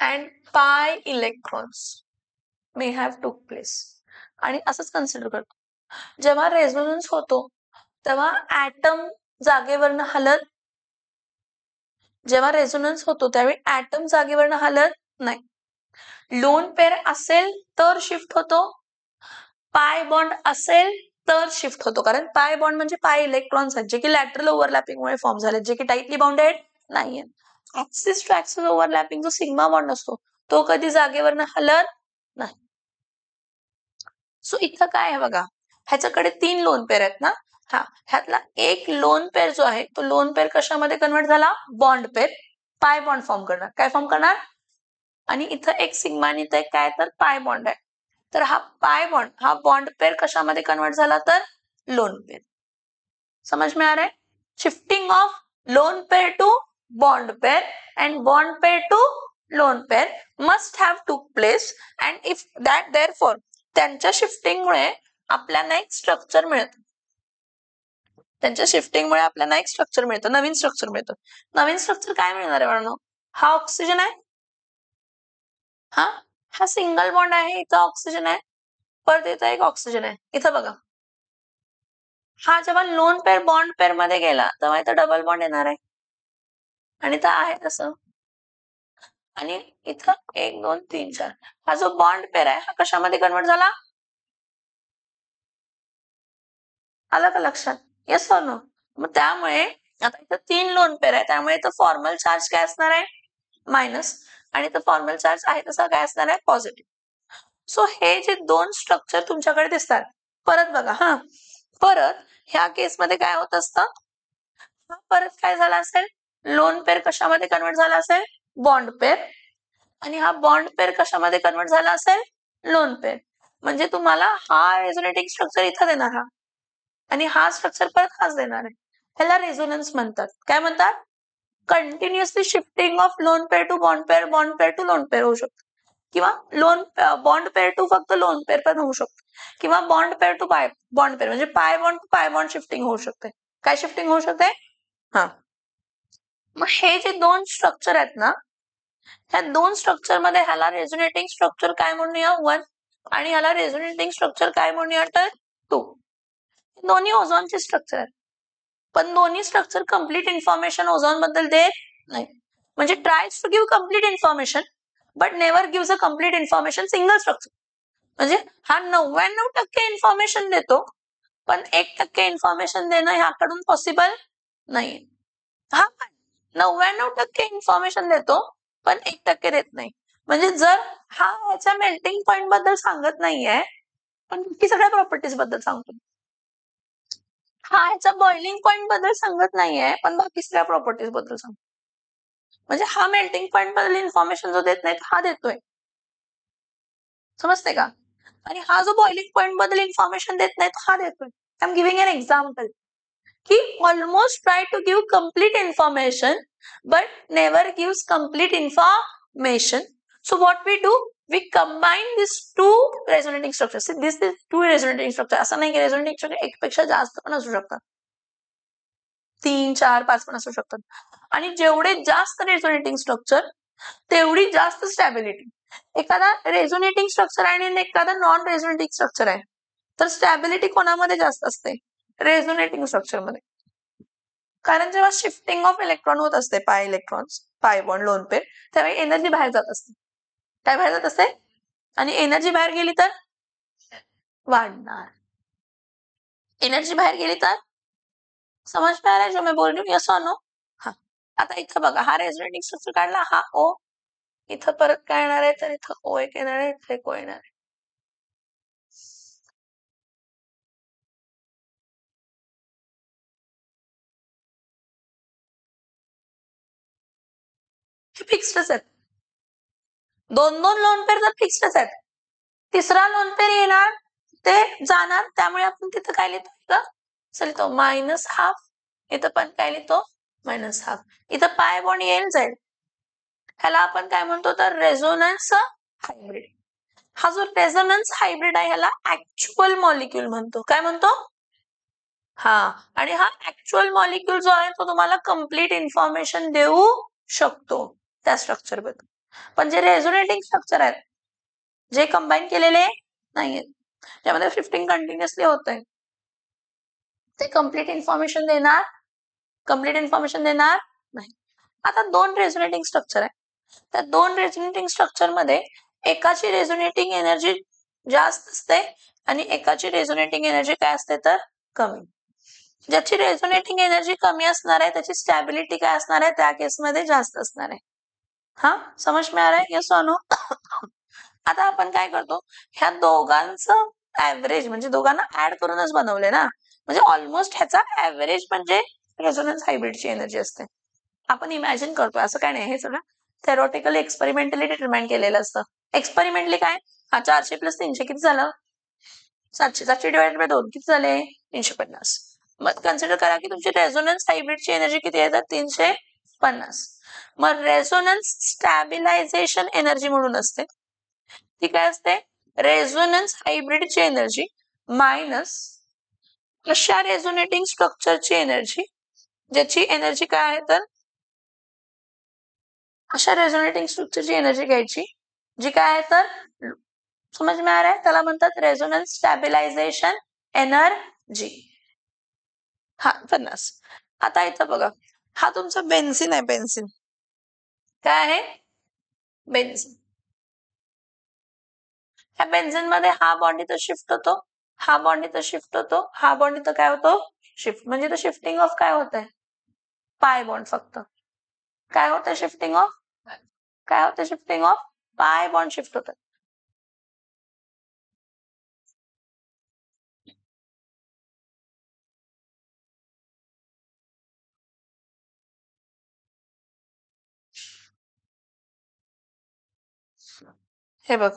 and pi electrons may have took place. आणि असंच कन्सिडर करतो, जेव्हा रेझोनन्स होतो तेव्हा ऍटम जागेवरनं हलत, जेव्हा रेझोनन्स होतो त्यावेळी ऍटम जागेवरनं हलत नाही. लोन पेअर असेल तर शिफ्ट होतो, पाय बॉन्ड असेल तर शिफ्ट होतो, कारण पाय बॉन्ड म्हणजे पाय इलेक्ट्रॉन्स आहेत जे की लॅटरल ओव्हरलॅपिंगमुळे फॉर्म झाले, जे की टाईटली बाउंडेड नाहीये. ऍक्सिस टू ऍक्सिस ओव्हरलॅपिंग जो सिग्मा बॉन्ड असतो तो कधी जागेवरनं हलत नाही. सो इथं काय आहे बघा, ह्याच्याकडे 3 लोन पेअर आहेत ना, हा ह्यातला एक लोन पेअर जो आहे तो लोन पेअर कशामध्ये कन्वर्ट झाला? Bond pair, pi bond form करणार. काय फॉर्म करणार? आणि इथं एक सिग्मा आणि इथं एक काय तर पाय बॉन्ड आहे, तर हा पाय बॉन्ड हा बॉन्ड पेअर कशामध्ये कन्वर्ट झाला तर लोन पेअर. समझ में आ रहा है? Shifting of lone pair to bond pair and bond pair to lone pair must have took place, and if that therefore त्यांच्या शिफ्टिंगमुळे आपल्याला एक स्ट्रक्चर मिळतं. त्यांच्या शिफ्टिंगमुळे आपल्याला एक स्ट्रक्चर मिळतं, नवीन स्ट्रक्चर मिळतं. नवीन स्ट्रक्चर काय मिळणार आहे म्हणून? हा ऑक्सिजन आहे, हा सिंगल बॉन्ड आहे, इथं ऑक्सिजन आहे, परत इथं एक ऑक्सिजन आहे. इथं बघा, हा जेव्हा लोन पेअर बॉन्ड पेअर मध्ये गेला तेव्हा इथं डबल बॉन्ड येणार आहे आणि इथं आहे तसं, आणि इथं 1 2 3 4 हा जो बॉन्ड पेअर आहे हा कशामध्ये कन्वर्ट झाला? आलं का लक्षात? येस और नो? मग त्यामुळे आता इथं 3 लोन पेअर आहे त्यामुळे इथं फॉर्मल चार्ज काय असणार आहे? मायनस, आणि इथं फॉर्मल चार्ज आहे तसा काय असणार आहे? पॉझिटिव्ह. सो हे जे दोन स्ट्रक्चर तुमच्याकडे दिसतात, परत बघा हा, परत ह्या केसमध्ये काय होत असतं, हा परत काय झाला असेल? लोन पेअर कशामध्ये कन्वर्ट झाला असेल? बॉन्ड पेअर, आणि हा बॉन्ड पेअर कशामध्ये कन्वर्ट झाला असेल? Lone pair. म्हणजे तुम्हाला हा रेझोनेटिंग स्ट्रक्चर इथं देणार हा, आणि हा स्ट्रक्चर परत हाच देणार आहे. ह्याला रेझोनन्स म्हणतात. काय म्हणतात? Continuously shifting of lone pair to bond pair, bond pair to lone pair होऊ शकतं, किंवा लोन बॉन्ड पेअर टू फक्त लोन पेअर पण होऊ शकतं, किंवा bond pair to pi bond pair म्हणजे pi bond to pi bond shifting होऊ शकते. काय शिफ्टिंग होऊ शकते? हा. मग हे जे दोन स्ट्रक्चर आहेत ना, ह्या दोन स्ट्रक्चर मध्ये ह्याला रेझोनेटिंग स्ट्रक्चर काय म्हणूया? 1, आणि ह्याला रेझोनेटिंग स्ट्रक्चर काय म्हणूया तर 2. दोन्ही ओझोनचे स्ट्रक्चर आहेत, पण दोन्ही स्ट्रक्चर कम्प्लीट इन्फॉर्मेशन ओझोन बद्दल देत नाही. म्हणजे tries to give complete information but never gives a complete information single structure. म्हणजे हा 99% इन्फॉर्मेशन देतो पण 1% इन्फॉर्मेशन देणं ह्याकडून पॉसिबल नाही. हा 99% इन्फॉर्मेशन देतो पण 1% देत नाही. म्हणजे जर हा ह्याच्या मेल्टिंग पॉइंट बद्दल सांगत नाहीये पण बाकी सगळ्या प्रॉपर्टीज बद्दल सांगतो, हा ह्याच्या बॉइलिंग पॉइंट बद्दल सांगत नाहीये पण बाकी सगळ्या प्रॉपर्टीज बद्दल सांगतो. म्हणजे हा मेल्टिंग पॉइंट बद्दल इन्फॉर्मेशन जो देत नाही हा देतोय. समजते का? आणि हा जो बॉइलिंग पॉइंट बद्दल इन्फॉर्मेशन देत नाही तो हा देतोय. I am giving an example. की almost try to give complete information but never gives complete information. So what we do, we combine these two resonating structures. See, this is two resonating structure. असं नाही की resonating structure एकपेक्षा जास्त पण असू शकतात, 3, 4, 5 पण असू शकतात. आणि जेवढे जास्त रेझोनेटिंग स्ट्रक्चर तेवढी जास्त स्टॅबिलिटी. एखादा रेझोनेटिंग स्ट्रक्चर आहे आणि एखादा नॉन रेझोनेटिंग स्ट्रक्चर आहे, तर स्टॅबिलिटी कोणामध्ये जास्त असते? रेझोनेटिंग स्ट्रक्चर मध्ये. कारण जेव्हा शिफ्टिंग ऑफ इलेक्ट्रॉन होत असते, पाय इलेक्ट्रॉन्स, पाय बॉन्ड लोन पेर, त्यावेळी एनर्जी बाहेर जात असते. काय बाहेर जात असते? आणि एनर्जी बाहेर गेली तर वाढणार. एनर्जी बाहेर गेली तर समज में आ रहा है जो मैं बोल रही हूँ, यस और नो? हा. आता इथं बघा, हा रेझोनेटिंग स्ट्रक्चर काढला, हा ओ, इथं परत काय येणार आहे, तर इथं ओ एक येणार आहे, इथं एक ओ येणार आहे. फिक्स्डच आहेत. 2-2 लोन पेर तर फिक्स्डच आहेत. तिसरा लोन पेर येणार, ते जाणार, त्यामुळे आपण तिथं काय लिहितो, इथं चल तो -हाफ, इथं पण काय लिहितो -हाफ. इथं पाय बॉन्ड येईल जाईल, ह्याला आपण काय म्हणतो, तर रेझोनन्स हायब्रिड. हा जो रेझोनन्स हायब्रिड आहे ह्याला ऍक्च्युअल मॉलिक्यूल म्हणतो. काय म्हणतो? हा. आणि हा ऍक्च्युअल मॉलिक्यूल जो आहे तो तुम्हाला कम्प्लीट इन्फॉर्मेशन देऊ शकतो त्या स्ट्रक्चर बद्दल. पण जे रेझोनेटिंग स्ट्रक्चर आहेत, जे कंबाईन केलेले नाहीयेत, ज्यामध्ये शिफ्टिंग कंटिन्युअसली होत आहे, ते कम्प्लीट इन्फॉर्मेशन देणार नाही. आता 2 रेझोनेटिंग स्ट्रक्चर आहे, त्या 2 रेझोनेटिंग स्ट्रक्चर मध्ये एकाची रेझोनेटिंग एनर्जी जास्त असते आणि एकाची रेझोनेटिंग एनर्जी काय असते, तर कमी. ज्याची रेझोनेटिंग एनर्जी कमी असणार आहे त्याची स्टॅबिलिटी काय असणार आहे, त्या केसमध्ये जास्त असणार आहे. हा, समज में आ रहा है, यस और नो? आता आपण काय करतो, ह्या दोघांचं ऍव्हरेज, म्हणजे दोघांना ऍड करूनच बनवले ना, म्हणजे ऑलमोस्ट ह्याचा ऍव्हरेज म्हणजे रेझोनन्स हायब्रिडची एनर्जी असते. आपण इमॅजिन करतो, असं काय नाही, हे सगळं थेरॉटिकली एक्सपेरिमेंटली डिटरमाइन केलेलं असतं. एक्सपेरिमेंटली काय, हा 400 + 300 किती झालं, 700. 700 डिवाइडेड बाय 2 किती झाले, 350. मग कन्सिडर करा की तुमची रेझोनन्स हायब्रिडची एनर्जी किती आहे, तर 350. मग रेझोनन्स स्टॅबिलायझेशन एनर्जी म्हणून असते, ती काय असते, रेझोनन्स हायब्रिडची एनर्जी मायनस अशा रेझोनेटिंग स्ट्रक्चरची एनर्जी, ज्याची एनर्जी काय आहे, तर अशा रेझोनेटिंग स्ट्रक्चरची एनर्जी घ्यायची, जी काय आहे, तर समज में आ रहा है, त्याला म्हणतात रेझोनन्स स्टॅबिलायझेशन एनर्जी. हा, 50. आता इथं बघा, हा तुमचा बेन्झिन आहे. बेन्झिन काय आहे, बेन्झिन. ह्या बेन्झिन मध्ये हा बॉन्ड इथं शिफ्ट होतो, हा बॉन्ड इथं शिफ्ट होतो, हा बॉन्ड इथं काय होतो, शिफ्ट. म्हणजे इथं शिफ्टिंग ऑफ काय होत आहे, पाय बॉन्ड. फक्त काय होतं, शिफ्टिंग ऑफ, काय होतं, shifting of pi bond shift होतात. हे बघ,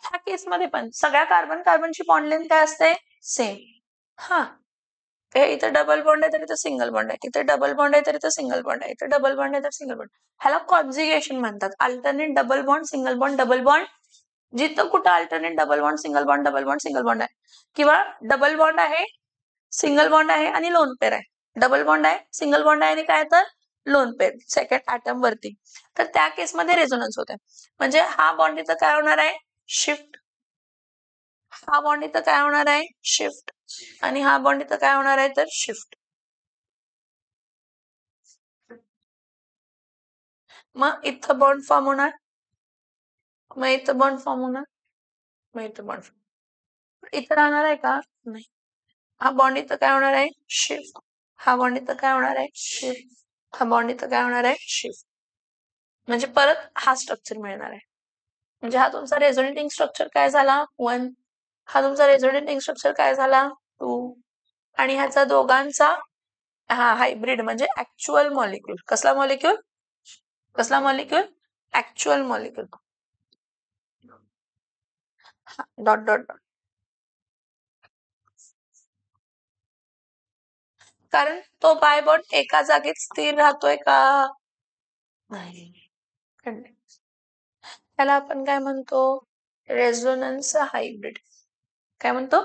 ह्या केस मध्ये पण सगळ्या कार्बन कार्बनची बॉन्ड लेंथ काय असते, सेम. हा, इथं डबल बॉन्ड आहे तर इथं सिंगल बॉन्ड आहे, इथं डबल बॉन्ड आहे तर इथं सिंगल बॉन्ड आहे, इथं डबल बॉन्ड आहे तर सिंगल बॉन्ड. ह्याला कॉन्जुगेशन म्हणतात, alternate double bond, single bond, double bond. जिथं कुठं alternate double bond, single bond, double bond, single bond आहे, किंवा डबल बॉन्ड आहे, सिंगल बॉन्ड आहे आणि लोन पेर आहे, डबल बॉन्ड आहे, सिंगल बॉन्ड आहे आणि काय, तर लोन पेर सेकंड ऍटम वरती, तर त्या केसमध्ये रेझोनन्स होते. म्हणजे हा बॉन्ड इथं काय होणार आहे, शिफ्ट. हा बॉन्ड इथं काय होणार आहे, शिफ्ट. आणि हा बॉन्ड इथं काय होणार आहे, तर शिफ्ट. मग इथं बॉन्ड फॉर्म होणार, मग इथं बॉन्ड फॉर्म होणार, मग इथं बॉन्ड. इथं राहणार आहे का, नाही. हा बॉन्ड इथं काय होणार आहे, शिफ्ट. हा बॉन्ड इथं काय होणार आहे, शिफ्ट. हा बॉन्ड इथं काय होणार आहे, शिफ्ट. म्हणजे परत हा स्ट्रक्चर मिळणार आहे. म्हणजे हा तुमचा रेझोनेटिंग स्ट्रक्चर काय झाला, 1. हा तुमचा रेझोनेटिंग स्ट्रक्चर काय झाला, 2. आणि ह्याचा दोघांचा हा हायब्रिड म्हणजे ऍक्च्युअल मॉलिक्यूल. कसला मॉलिक्यूल, कसला molecule, actual molecule. Dot dot dot. कारण तो बाय बॉन्ड एका जागेत स्थिर राहतोय का? नाही. त्याला आपण काय म्हणतो? Resonance hybrid. काय म्हणतो?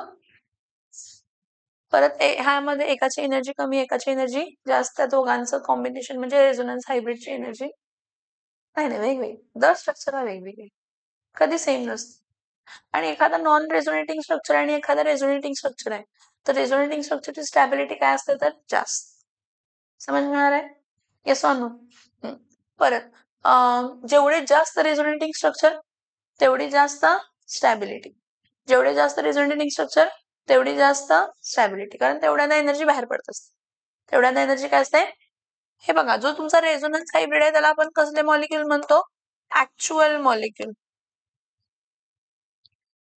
परत ह्यामध्ये एकाची एनर्जी कमी एकाची एनर्जी जास्त, दोघांचं कॉम्बिनेशन म्हणजे रेझोनन्स हायब्रिडची एनर्जी नाही नाही वेगवेगळी, दर स्ट्रक्चरला वेगवेगळी, कधी सेम नसते. आणि एखादा नॉन रेझोनेटिंग स्ट्रक्चर आणि एखादा रेझोनेटिंग स्ट्रक्चर आहे, तर रेझोनेटिंग स्ट्रक्चरची स्टॅबिलिटी काय असते तर जास्त. समज मिळणार आहे? Yes or no? परत जेवढे जास्त रेझोनेटिंग स्ट्रक्चर तेवढी जास्त स्टॅबिलिटी, जेवढे जास्त रेझोनेटिंग स्ट्रक्चर तेवढी जास्त स्टॅबिलिटी, कारण तेवढ्याला एनर्जी बाहेर पडत असते. तेवढ्याला एनर्जी काय असते? हे बघा, जो तुमचा रेझोनन्स हायब्रिड आहे त्याला आपण कसले मॉलिक्यूल म्हणतो? Actual molecule.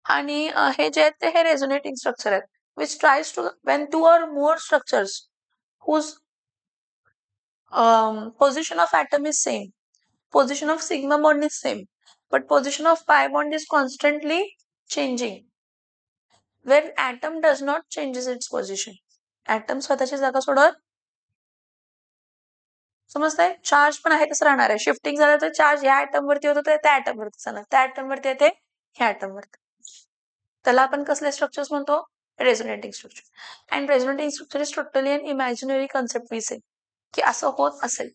आणि हे जे आहेत ते हे रेझोनेटिंग स्ट्रक्चर आहेत, which tries to when two or more structures whose position of atom is same, position of sigma bond is same, but position of pi bond is constantly changing, where atom does not changes its position. Atom स्वतःची जागा सोडत, समजतंय? चार्ज पण आहे तसं राहणार आहे. शिफ्टिंग झालं तर चार्ज ह्या ऍटम वरती होतं तर त्या ऍटम वरती जाणार, त्या ऍटम वरती येते ह्या ऍटम वरती. त्याला आपण कसले स्ट्रक्चर्स म्हणतो? Resonating structure. And resonating structure is totally an imaginary concept we say, की असं होत असेल,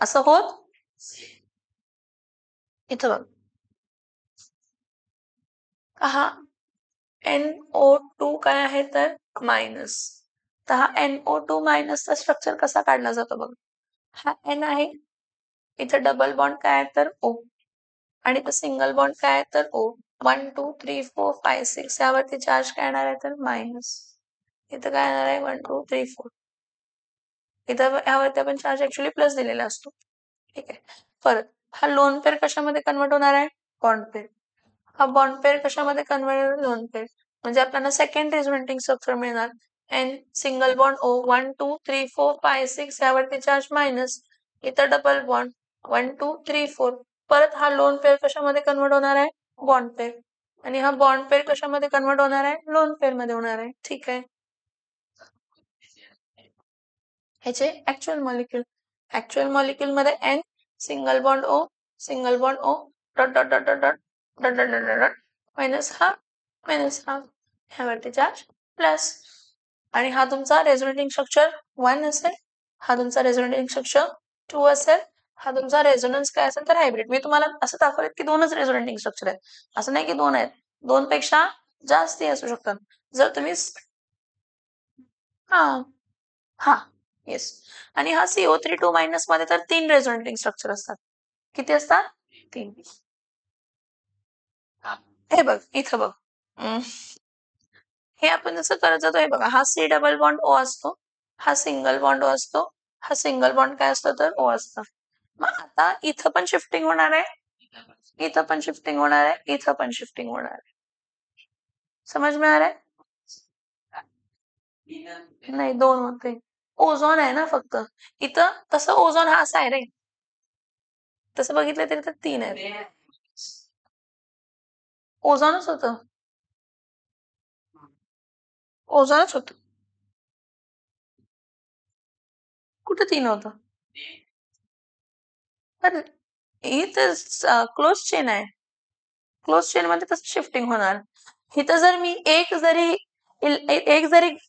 असं होत. इथं बघ, हा NO2 काय आहे तर मायनस, तर हा NO2 मायनसचा स्ट्रक्चर कसा काढला जातो बघ, हा N आहे, इथं डबल बॉन्ड काय आहे तर O, आणि इथं सिंगल बॉन्ड काय आहे तर O. 1 2 3 4 5 6 यावरती चार्ज काय येणार आहे तर मायनस, इथं काय येणार आहे 1 2 3 4, इथं यावरती आपण चार्ज ऍक्च्युअली प्लस दिलेला असतो. ठीक आहे. परत हा लोन पेअर कशामध्ये कन्वर्ट होणार आहे? Bond pair. हा बॉन्ड पेअर कशामध्ये कन्वर्ट होईल? Lone pair. म्हणजे आपल्याला सेकंड रेझोनेटिंग स्ट्रक्चर मिळणार, N सिंगल बॉन्ड O 1 2 3 4 5 6 यावरती चार्ज मायनस, इथं डबल बॉन्ड 1 2 3 4. परत हा लोन पेअर कशामध्ये कन्वर्ट होणार आहे? Bond pair. आणि हा बॉन्ड पेअर कशामध्ये कन्वर्ट होणार आहे? लोन पेअर मध्ये होणार आहे. ठीक आहे. ह्याचे ऍक्च्युअल मॉलिक्यूल, ऍक्च्युअल मॉलिक्यूल मध्ये N single bond O single bond O dot dot dot dot dot dot dot dot dot minus हा ह्यावरती चार्ज प्लस. आणि हा तुमचा रेझोनेटिंग स्ट्रक्चर 1 असेल, हा तुमचा रेझोनेटिंग स्ट्रक्चर 2 असेल, हा तुमचा रेझोनन्स काय असेल तर हायब्रिड. मी तुम्हाला असं दाखवलं की दोनच रेझोनेटिंग स्ट्रक्चर आहेत, असं नाही की दोन आहेत, दोन पेक्षा जास्ती असू शकतात. जर तुम्ही हा हा येस, आणि हा CO3 मायनस मध्ये तर 3 रेझोनेटिंग स्ट्रक्चर असतात. किती असतात? 3. हे बघ इथं बघ, हे आपण जसं करत जातो, हे बघा, हा C डबल बॉन्ड O असतो, हा सिंगल बॉन्ड O असतो, हा सिंगल बॉन्ड काय असतो तर O असतं. मग आता इथं पण शिफ्टिंग होणार आहे, इथं पण शिफ्टिंग होणार आहे, इथं पण शिफ्टिंग होणार आहे. समज मिळणार आहे? नाही, 2 होते. ओझोन आहे ना फक्त, इथं तसं ओझोन हा असा आहे रे, तसं बघितलं तरी तर 3 आहे. ओझोनच होतं, ओझोनच होतं. कुठं 3 होतं? तर इथं क्लोज चेन आहे, क्लोज चेन मध्ये तसं शिफ्टिंग होणार. इथं जर मी एक जरी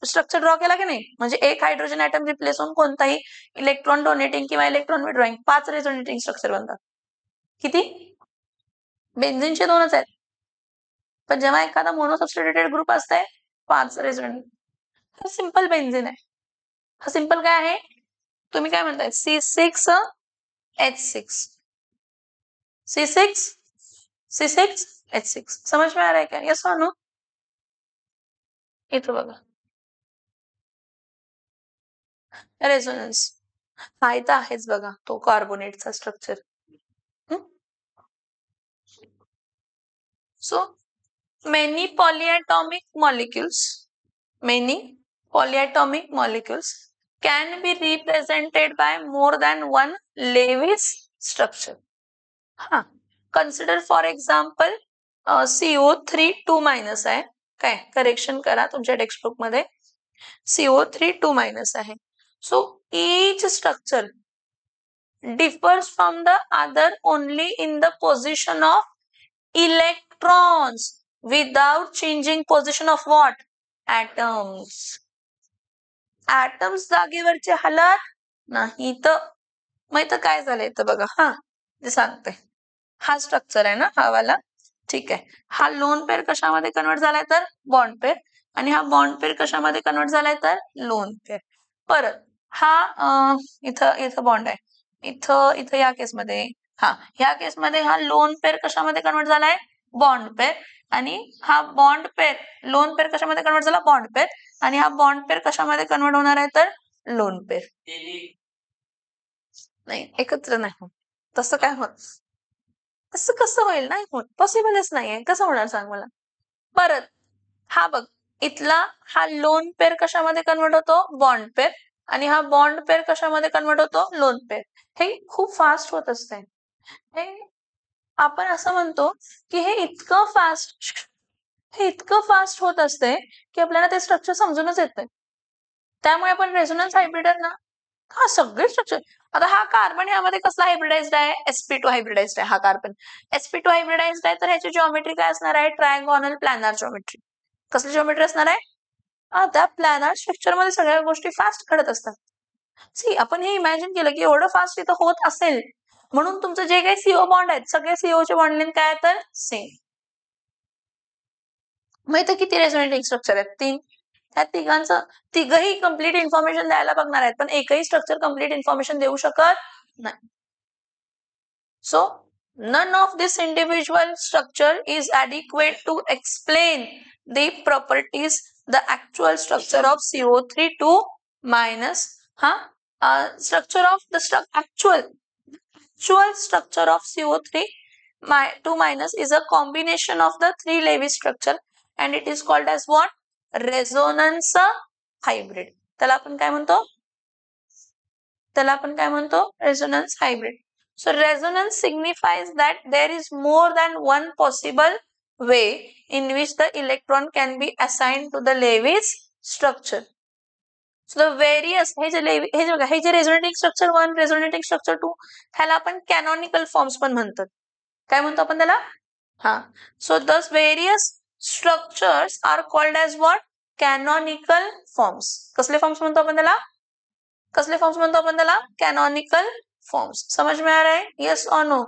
स्ट्रक्चर ड्रॉ केला की नाही, म्हणजे एक हायड्रोजन ऍटम रिप्लेस होऊन कोणताही इलेक्ट्रॉन डोनेटिंग किंवा इलेक्ट्रॉन विड्रॉइंग 5 रेझोनेटिंग स्ट्रक्चर बनतात. किती? बेन्झिनचे 2च आहेत, पण जेव्हा एखादा मोनोसब्स्टिट्यूटेड ग्रुप असते 5 रेझोनेटिंग. हा सिंपल बेन्झिन आहे, हा सिंपल काय आहे? तुम्ही काय म्हणताय? C6H6 C6H6 समज में आ रहा है क्या? यस और नो? इथं बघा, रेझोनन्स हा इथं आहेच बघा, तो कार्बोनेटचा structure. So many polyatomic molecules can be represented by more than one Lewis structure. हा, consider for example CO3 2 minus आहे काय, करेक्शन करा तुमच्या टेक्स्टबुक मध्ये, CO3 2 मायनस आहे. So each structure differs from the other only in the position of electrons without changing position of what? Atoms. atoms जागेवरचे हलत नाही तर मग इथं काय झालंय तर बघा हा ते सांगते. हा स्ट्रक्चर आहे ना हा वाला. ठीक आहे. हा लोन पेअर कशामध्ये कन्वर्ट झालाय तर बॉन्ड पेअर आणि हा बॉन्ड पेअर कशामध्ये कन्वर्ट झालाय तर लोन पेअर. परत हा इथं इथं बॉन्ड आहे. इथं इथं या केसमध्ये हा ह्या केसमध्ये हा लोन पेअर कशामध्ये कन्वर्ट झालाय बॉन्ड पेअर आणि हा बॉन्ड पेअर लोन पेअर कशामध्ये कन्वर्ट झाला बॉन्ड पेअर आणि हा बॉन्ड पेअर कशामध्ये कन्वर्ट होणार आहे तर लोन पेअर. नाही एकत्र नाही होत तसं काय होत असं कसं होईल नाही होत पॉसिबलच नाहीये कसं होणार सांग मला. परत हा बघ इथला हा लोन पेअर कशामध्ये कन्वर्ट होतो बॉन्ड पेअर आणि हा बॉन्ड पेअर कशामध्ये कन्वर्ट होतो लोन पेअर. हे खूप फास्ट होत असते. हे आपण असं म्हणतो की हे इतकं फास्ट होत असते की आपल्याला ते स्ट्रक्चर समजूनच येत नाही. त्यामुळे आपण रेझोनन्स हायब्रिडर ना हा सगळे स्ट्रक्चर. आता हा कार्बन यामध्ये कसला हायब्रिडाइज्ड आहे sp2 हायब्रिडाइज्ड आहे हा कार्बन. sp2 हायब्रिडाइज्ड आहे तर ह्याची जिओमेट्री काय असणार आहे ट्रायगोनल प्लॅनर जिओमेट्री. कसली जिओमेट्री असणार आहे त्या प्लॅनर स्ट्रक्चर मध्ये सगळ्या गोष्टी फास्ट घडत असतात. सी आपण हे इमॅजिन केलं की एवढं फास्ट इथं होत असेल म्हणून तुमचं जे काही सीओ बॉन्ड आहेत सगळे सीओचे बॉन्ड लेंथ काय तर सेम. मग इथं किती रेझोनेटिंग स्ट्रक्चर आहेत 3. त्या तिघांचं तिघही कम्प्लीट इन्फॉर्मेशन द्यायला बघणार आहेत पण एकही स्ट्रक्चर कम्प्लीट इन्फॉर्मेशन देऊ शकत नाही. So none of this individual structure is adequate to explain the properties the actual structure of CO3 minus structure of the actual structure of CO3 2 minus is a combination of the 3 Lewis structure and it is called as what resonance hybrid. त्याला आपण काय म्हणतो resonance hybrid. So resonance signifies that there is more than one possible way in which the electron can be assigned to the Lewis structure. So the various हे जे resonating structure 1 resonating structure 2 ह्याला आपण canonical forms पण म्हणतात. काय म्हणतो आपण त्याला so thus various structures are called as what canonical forms. कसले फॉर्म्स म्हणतो आपण त्याला canonical forms. समझ में आ रहा है yes or no?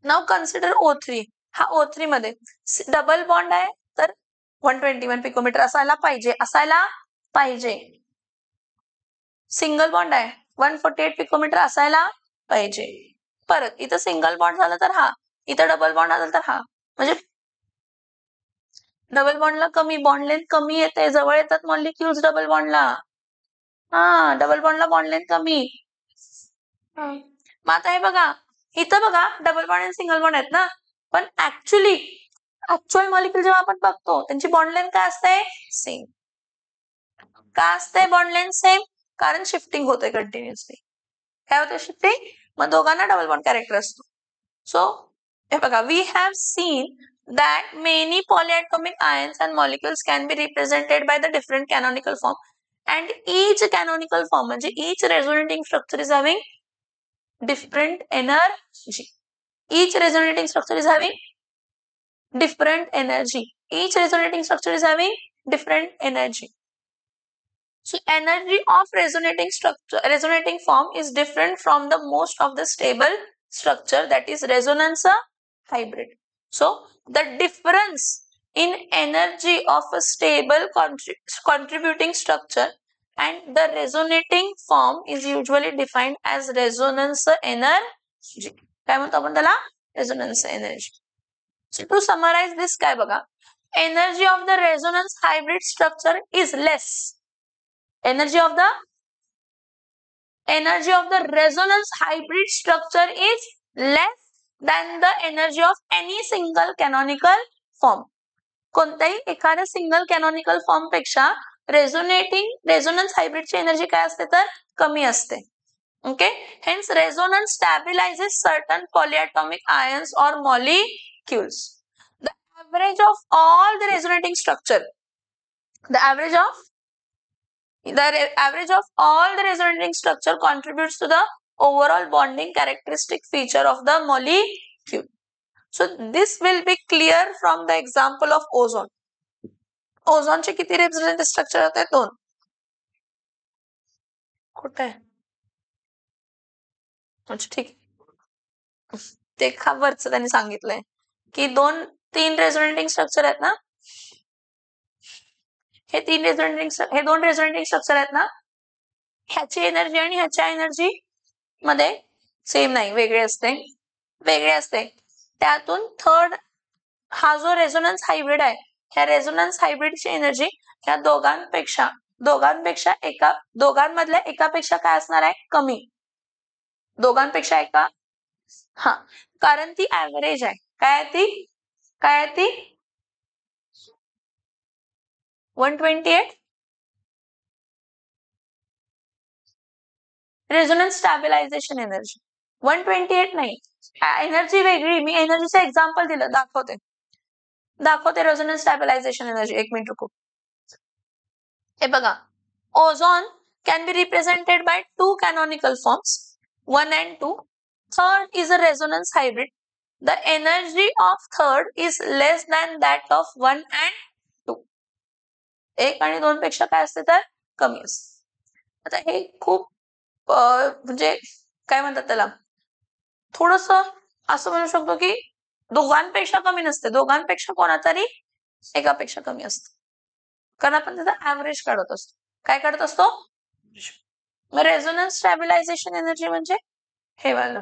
Now consider O3. हा O3 मध्ये डबल बॉन्ड आहे तर 121 पिकोमीटर असायला पाहिजे. सिंगल बॉन्ड आहे 148 पिकोमीटर असायला पाहिजे. परत इथं सिंगल बॉन्ड झालं तर हा इथं डबल बॉन्ड झालं तर हा म्हणजे डबल बॉन्डला कमी बॉन्ड लेंथ कमी येते जवळ येतात मॉलिक्युल्स डबल बॉन्डला. डबल बॉन्डला बॉन्ड लेंथ कमी. मग आता हे बघा इथं बघा डबल बॉन्ड आणि सिंगल बॉन्ड आहेत ना पण ऍक्च्युअल मॉलिक्युल जेव्हा आपण बघतो त्यांची बॉन्ड लेंथ काय असते सेम. का असते बॉन्ड लेंथ सेम कारण शिफ्टिंग होते कंटिन्युअसली. काय होते शिफ्टिंग मग दोघांना डबल बॉन्ड कॅरेक्टर असतो. सो हे बघा we have seen that many polyatomic ions and molecules can be represented by the different canonical form and each canonical form म्हणजे each resonating structure is having different energy. Each resonating structure is having different energy. Each resonating structure is having different energy. So energy of resonating form is different from the most of the stable structure that is resonance hybrid. So the difference in energy of a stable contributing structure and the resonating form is usually defined as resonance energy. काय म्हणतो आपण त्याला resonance energy. So to summarize this काय बघा energy of the resonance hybrid structure is less. Energy of the resonance hybrid structure is less than the energy of any single canonical form. कोणत्याही एखाद्या सिंगल कॅनॉनिकल फॉर्म पेक्षा रेझोनन्स हायब्रिडची एनर्जी काय असते तर कमी असते. Okay hence resonance stabilises certain polyatomic ions और molecules. The average of all the resonating structure The average of all the resonating structure contributes to the overall bonding characteristic feature of the molecule. So this will be clear from the example of ozone. Ozone चे किती resonating structure होते? 2. कुठे आहे? अच्छा ठीक. ते वरचं त्यांनी सांगितलंय की 3 रेझोनेटिंग स्ट्रक्चर आहेत ना, हे 2 रेझोनेटिंग स्ट्रक्चर आहेत ना, ह्याची एनर्जी आणि ह्याच्या एनर्जी मध्ये सेम नाही, वेगळे असते. त्यातून थर्ड हा जो रेझोनन्स हायब्रिड आहे, ह्या रेझोनन्स हायब्रिडची एनर्जी ह्या दोघांमधल्या एकापेक्षा काय असणार आहे? कमी. दोघांपेक्षा हा, कारण ती ऍव्हरेज आहे. काय आहे ती 128 रेझोनन्स स्टॅबिलायझेशन एनर्जी. 128 नाही, एनर्जी वेगळी. मी एनर्जीचं एक्झाम्पल दिलं, दाखवते रेझोनन्स स्टॅबिलायझेशन एनर्जी. 1 मिनिट रुको. हे बघा, ozone can be represented by 2 canonical forms, 1 and 2. Third is a resonance hybrid. The energy of third is less than that of 1 and 2. 1 आणि 2 पेक्षा काय असते तर कमी असते. आता हे खूप म्हणजे काय म्हणतात त्याला, थोडस असं म्हणू शकतो की दोघांपेक्षा कमी नसते, दोघांपेक्षा कोणातरी एकापेक्षा कमी असते, कारण आपण त्याचा ऍव्हरेज काढत असतो. काय काढत असतो? मग रेझोनन्स स्टॅबिलायझेशन एनर्जी म्हणजे हे वाला.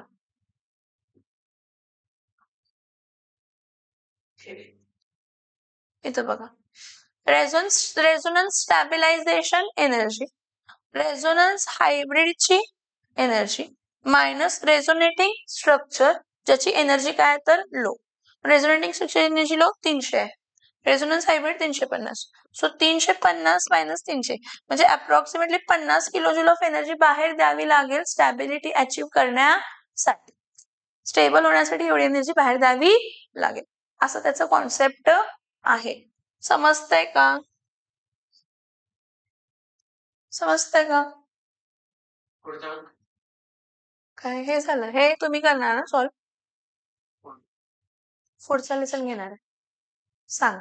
इथं बघा, रेझोनन्स स्टॅबिलायझेशन एनर्जी, रेझोनन्स हायब्रिडची एनर्जी मायनस रेझोनेटिंग स्ट्रक्चर ज्याची एनर्जी काय तर low. Resonating structure energy low 300 आहे, रेझोनन्स हायब्रिड 350. सो 350 मायनस 300 म्हणजे approximately 50 kilo joule of energy बाहेर द्यावी लागेल स्टॅबिलिटी अचीव्ह करण्यासाठी. स्टेबल होण्यासाठी एवढी एनर्जी बाहेर द्यावी लागेल, असं त्याचं कॉन्सेप्ट आहे. समजतंय का? काय हे झालं, हे तुम्ही करणार ना सॉल्व? पुढचा लेसन घेणार आहे, सांग.